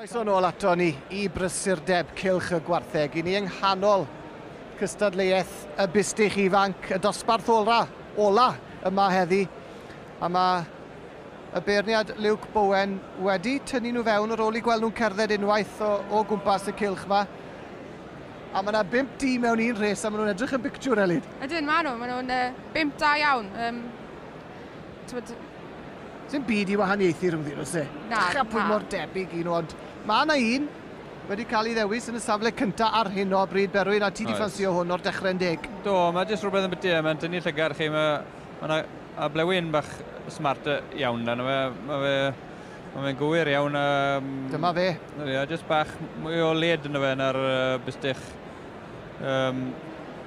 Croeso nôl ato ni I brysurdeb cylch y gwartheg. I ni yng nghanol cystadleuaeth y bystych ifanc, y dosbarth ola yma heddi. A mae y beirniad Luke Bowen wedi tynnu nhw fewn ar ôl I gweld nhw'n cerdded unwaith o gwmpas y cylch yma. A mae yna 5 dîm mewn un res a maen nhw'n edrych yn bictiwr, Elin. Ydyn, maen nhw'n 5 da iawn. Sy'n byd I wahaniaethu rhwng oes e? Na. Pwy mor debyg I nhw, ond mae yna un wedi cael ei ddewis yn y safle cyntaf ar hyn o bryd, Berwyn, a ti di ffansio hwn o'r dechrau'n deg. Do, mae jyst rhywbeth yn byty, mae'n tynnu llygar chi, mae blewyn bach smart iawn na, mae'n gywir iawn. Dyma fe. Jyst bach mwy o led yna fe na'r bystych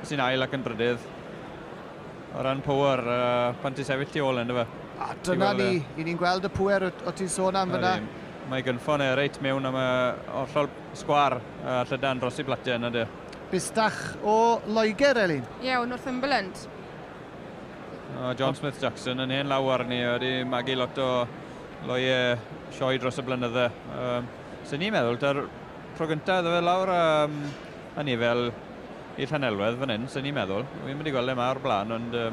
sy'n ail ac yn brydydd. O ran power, pan ti sefyll tu ôl yna fe. A dyna ni, I ni'n gweld y pwer o ti'n sôn am fyna. Mae gynffon reit mewn am ollol sgwar a llydan dros I blatiau yna dy. Bystach o Loegr, Elin? Ie, o Northumberland. John Smith-Jackson yn hen lawr ni wedi magu lot o loiau sioi dros y blynydde. Sy'n ni'n meddwl, da'r tro gyntaf iddo fe lawr a ni fel I Llanelwedd fan hyn, sy'n ni'n meddwl. Wy'n mynd I gweld yma o'r blaen, ond...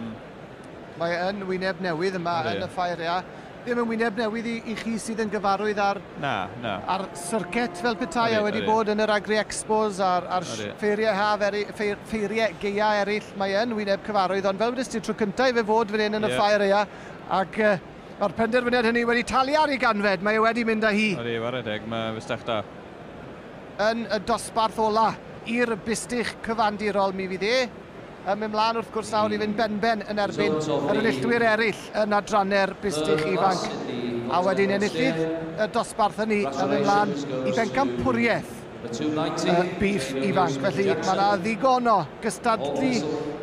Mae yn wyneb newydd yma yn y ffairia. Ddim yn wyneb newydd I chi sydd yn gyfarwydd ar syrcet fel petai a wedi bod yn yr Agri-Expos a'r ffeiriau haf, ffeiriau geia eraill. Mae yn wyneb cyfarwydd, ond fel wedys ti tro cyntaf I fe fod fan hyn yn y ffairia. Ac mae'r penderfyniad hynny wedi talu ar ei ganfed, mae wedi mynd â hi. Ydy, waredeg, mae fystach da. Yn y dosbarth ola i'r bystych cyfandirol mi fydd mynd mlaen wrth gwrs nawr I fynd ben yn erbyn yr enillwyr eraill yn adrannau'r bystych ifanc. A wedyn enillydd y dosbarth hynny yn mynd mlaen I bencampwriaeth byth ifanc. Felly mae yna ddigon o gystadlu,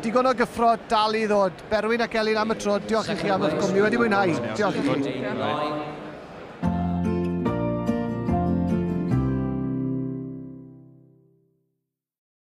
digon o gyffrod dal I ddod. Berwyn ac Elin am y tro, diolch I chi am eich cwmni. Wedi mwynhau. Diolch I chi.